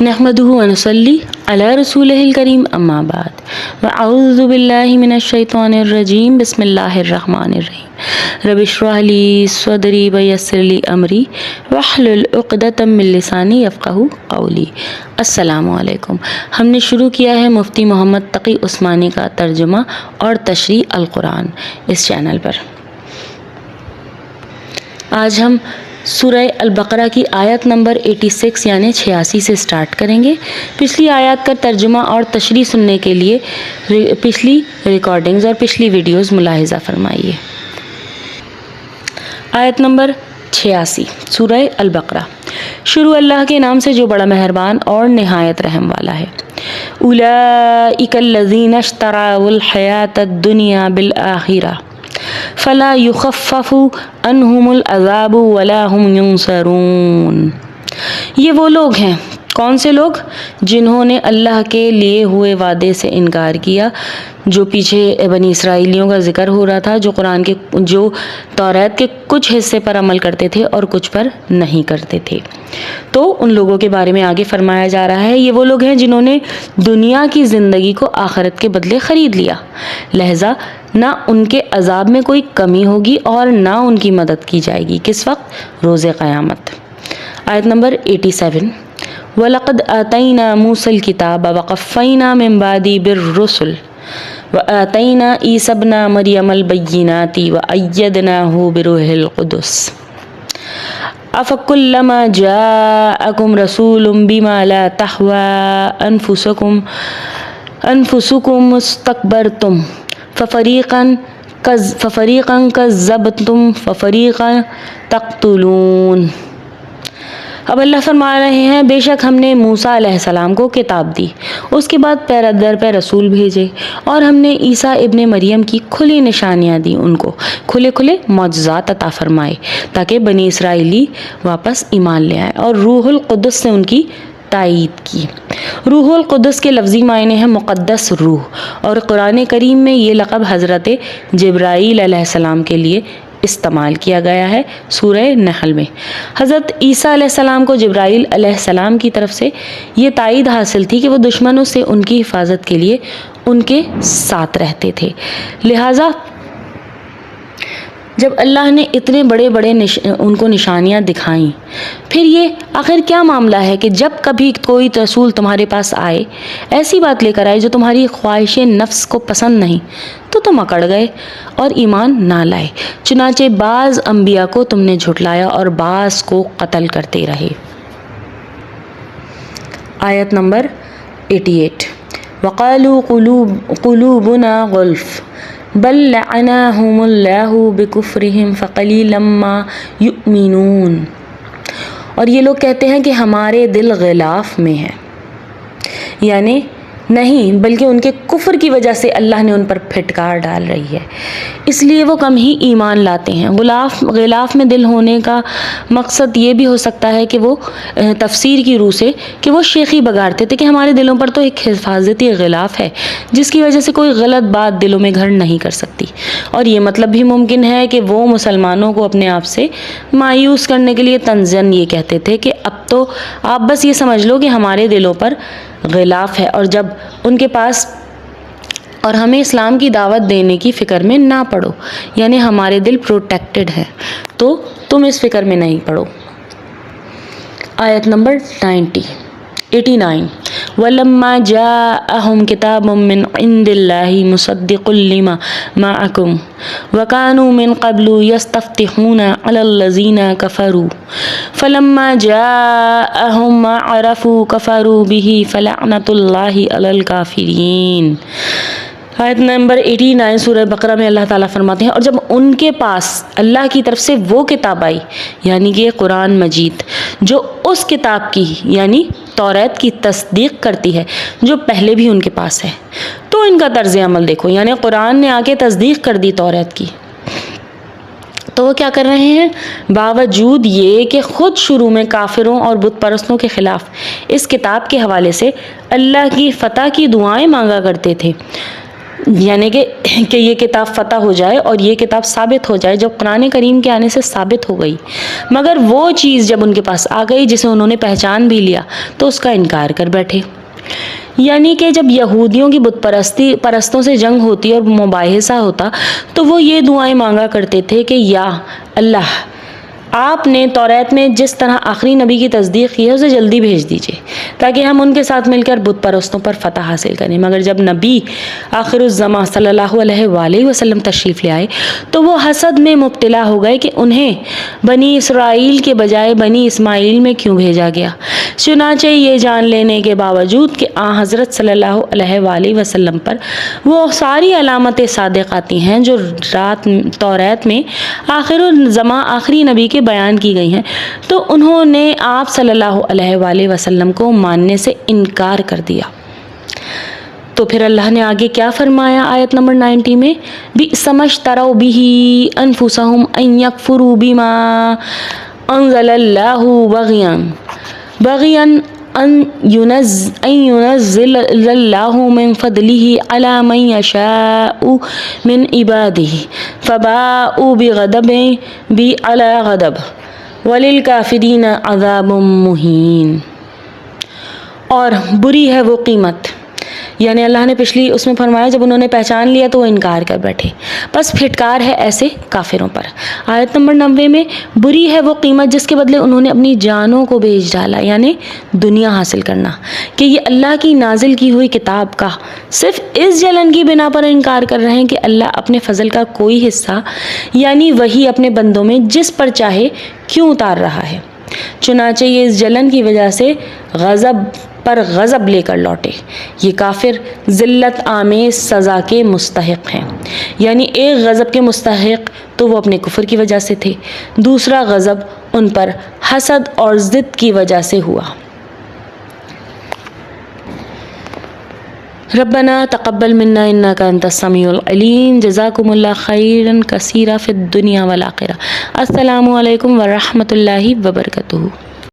نحمدہ ونصلی علی رسولہ الکریم اما بعد واعوذ باللہ من الشیطان الرجیم بسم اللہ الرحمن الرحیم رب اشرح لی صدری ویسر لی امری واحلل عقدۃ من لسانی یفقہوا قولی۔ السلام علیکم۔ ہم نے شروع کیا ہے مفتی محمد تقی عثمانی کا ترجمہ اور تشریح القرآن اس چینل پر۔ آج ہم سورہ البقرہ کی آیت نمبر 86 یعنی 86 سے سٹارٹ کریں گے۔ پچھلی آیات کا ترجمہ اور تشریح سننے کے لیے پچھلی ریکارڈنگز اور پچھلی ویڈیوز ملاحظہ فرمائیے۔ آیت نمبر 86 سورہ البقرہ۔ شروع اللہ کے نام سے جو بڑا مہربان اور نہایت رحم والا ہے۔ اولئک الذین اشتروا الحیاۃ الدنیا بالآخرہ فلا یخفف عنہم العذاب ولا هم ینصرون۔ یہ وہ لوگ ہیں، کون سے لوگ؟ جنہوں نے اللہ کے لیے ہوئے وعدے سے انکار کیا، جو پیچھے بنی اسرائیلیوں کا ذکر ہو رہا تھا، جو توریت کے کچھ حصے پر عمل کرتے تھے اور کچھ پر نہیں کرتے تھے۔ تو ان لوگوں کے بارے میں آگے فرمایا جا رہا ہے، یہ وہ لوگ ہیں جنہوں نے دنیا کی زندگی کو آخرت کے بدلے خرید لیا، لہذا نہ ان کے عذاب میں کوئی کمی ہوگی اور نہ ان کی مدد کی جائے گی۔ کس وقت؟ روز قیامت۔ آیت نمبر 87 وَلَقَدْ آتَيْنَا مُوسَى الْكِتَابَ وَقَفَّيْنَا مِن بَعْدِهِ بِالرُّسُلِ وَآتَيْنَا عِيسَى ابْنَ مَرْيَمَ الْبَيِّنَاتِ وَأَيَّدْنَاهُ بِرُوحِ الْقُدُسِ أَفَكُلَّمَا جَاءَكُمْ رَسُولٌ بِمَا لَا تَهْوَىٰ أَنفُسُكُمُ اسْتَكْبَرْتُمْ فَفَرِيقًا كَذَّبْتُمْ وَفَرِيقًا تَقْتُلُونَ۔ اب اللہ فرما رہے ہیں، بے شک ہم نے موسیٰ علیہ السلام کو کتاب دی، اس کے بعد پے در پے رسول بھیجے، اور ہم نے عیسیٰ ابن مریم کی کھلی نشانیاں دی، ان کو کھلے کھلے معجزات عطا فرمائے تاکہ بنی اسرائیلی واپس ایمان لے آئے، اور روح القدس سے ان کی تائید کی۔ روح القدس کے لفظی معنی ہے مقدس روح، اور قرآن کریم میں یہ لقب حضرت جبرائیل علیہ السلام کے لیے استعمال کیا گیا ہے۔ سورہ نحل میں حضرت عیسیٰ علیہ السلام کو جبرائیل علیہ السلام کی طرف سے یہ تائید حاصل تھی کہ وہ دشمنوں سے ان کی حفاظت کے لیے ان کے ساتھ رہتے تھے، لہٰذا جب اللہ نے اتنے بڑے ان کو نشانیاں دکھائیں، پھر یہ آخر کیا معاملہ ہے کہ جب کبھی کوئی رسول تمہارے پاس آئے، ایسی بات لے کر آئے جو تمہاری خواہش نفس کو پسند نہیں، تو تم اکڑ گئے اور ایمان نہ لائے، چنانچہ بعض انبیاء کو تم نے جھٹلایا اور بعض کو قتل کرتے رہے۔ آیت نمبر 88 وَقَالُوا قُلُوبُنَا غُلْفٌ بل لعناهم اللہ بکفرہم فقلیلا ما یؤمنون۔ اور یہ لوگ کہتے ہیں کہ ہمارے دل غلاف میں ہیں، یعنی نہیں بلکہ ان کے کفر کی وجہ سے اللہ نے ان پر پھٹکار ڈال رہی ہے، اس لیے وہ کم ہی ایمان لاتے ہیں۔ غلاف میں دل ہونے کا مقصد یہ بھی ہو سکتا ہے کہ وہ تفسیر کی روح سے کہ وہ شیخی بگاڑتے تھے کہ ہمارے دلوں پر تو ایک حفاظتی غلاف ہے جس کی وجہ سے کوئی غلط بات دلوں میں گھر نہیں کر سکتی، اور یہ مطلب بھی ممکن ہے کہ وہ مسلمانوں کو اپنے آپ سے مایوس کرنے کے لیے طنزاً یہ کہتے تھے کہ اب تو آپ بس یہ سمجھ لو کہ ہمارے دلوں پر غلاف ہے، اور جب ان کے پاس اور ہمیں اسلام کی دعوت دینے کی فکر میں نہ پڑو، یعنی ہمارے دل پروٹیکٹڈ ہے، تو تم اس فکر میں نہیں پڑو۔ آیت نمبر 89 وَلَمَّا جَاءَهُمْ كِتَابٌ مِّنْ عِندِ اللَّهِ مُصَدِّقٌ لِّمَا مَعَكُمْ وَكَانُوا مِن قَبْلُ يَسْتَفْتِحُونَ عَلَى الَّذِينَ كَفَرُوا فَلَمَّا جَاءَهُم مَّا عَرَفُوا كَفَرُوا بِهِ فَلَعْنَةُ اللَّهِ عَلَى الْكَافِرِينَ۔ آیت نمبر 89 سورہ بقرہ میں اللہ تعالیٰ فرماتے ہیں، اور جب ان کے پاس اللہ کی طرف سے وہ کتاب آئی، یعنی کہ قرآن مجید، جو اس کتاب کی یعنی توریت کی تصدیق کرتی ہے جو پہلے بھی ان کے پاس ہے، تو ان کا طرز عمل دیکھو، یعنی قرآن نے آ کے تصدیق کر دی توریت کی، تو وہ کیا کر رہے ہیں؟ باوجود یہ کہ خود شروع میں کافروں اور بت پرستوں کے خلاف اس کتاب کے حوالے سے اللہ کی فتح کی دعائیں مانگا کرتے تھے، یعنی کہ یہ کتاب فتح ہو جائے اور یہ کتاب ثابت ہو جائے جو قرآن کریم کے آنے سے ثابت ہو گئی، مگر وہ چیز جب ان کے پاس آ گئی جسے انہوں نے پہچان بھی لیا تو اس کا انکار کر بیٹھے۔ یعنی کہ جب یہودیوں کی بت پرستوں سے جنگ ہوتی اور مباحثہ ہوتا تو وہ یہ دعائیں مانگا کرتے تھے کہ یا اللہ، آپ نے توریت میں جس طرح آخری نبی کی تصدیق کی ہے اسے جلدی بھیج دیجئے تاکہ ہم ان کے ساتھ مل کر بت پرستوں پر فتح حاصل کریں۔ مگر جب نبی آخر الزماں صلی اللہ علیہ وآلہ وسلم تشریف لے آئے تو وہ حسد میں مبتلا ہو گئے کہ انہیں بنی اسرائیل کے بجائے بنی اسماعیل میں کیوں بھیجا گیا۔ چنانچہ یہ جان لینے کے باوجود کہ حضرت صلی اللہ علیہ وآلہ وسلم پر وہ ساری علامتیں صادق آتی ہیں جو توریت میں آخر الزماں آخری نبی کے بیان کی گئی ہیں، تو انہوں نے آپ صلی اللہ علیہ وآلہ وسلم کو ماننے سے انکار کر دیا۔ تو پھر اللہ نے آگے کیا فرمایا آیت نمبر 90 میں، بئس ما اشتروا به انفسهم ان يكفروا بما انزل الله بغيا ان ينزل الله من فضله على من يشاء من عباده فباءوا بغضب على غضب وللكافرين عذاب مہین۔ اور بری ہے وہ قیمت، یعنی اللہ نے پچھلی اس میں فرمایا جب انہوں نے پہچان لیا تو وہ انکار کر بیٹھے، بس پھٹکار ہے ایسے کافروں پر۔ آیت نمبر 90 میں بری ہے وہ قیمت جس کے بدلے انہوں نے اپنی جانوں کو بیچ ڈالا، یعنی دنیا حاصل کرنا، کہ یہ اللہ کی نازل کی ہوئی کتاب کا صرف اس جلن کی بنا پر انکار کر رہے ہیں کہ اللہ اپنے فضل کا کوئی حصہ یعنی وہی اپنے بندوں میں جس پر چاہے کیوں اتار رہا ہے۔ چنانچہ یہ اس جلن کی وجہ سے غضب پر غضب لے کر لوٹے۔ یہ کافر ذلت آمیز سزا کے مستحق ہیں، یعنی ایک غضب کے مستحق تو وہ اپنے کفر کی وجہ سے تھے، دوسرا غضب ان پر حسد اور ضد کی وجہ سے ہوا۔ ربنا تقبل منا انك انت السميع العليم جزاكم الله خيرا كثيرا في الدنيا والآخرة۔ السلام علیکم ورحمۃ اللہ وبرکاتہ۔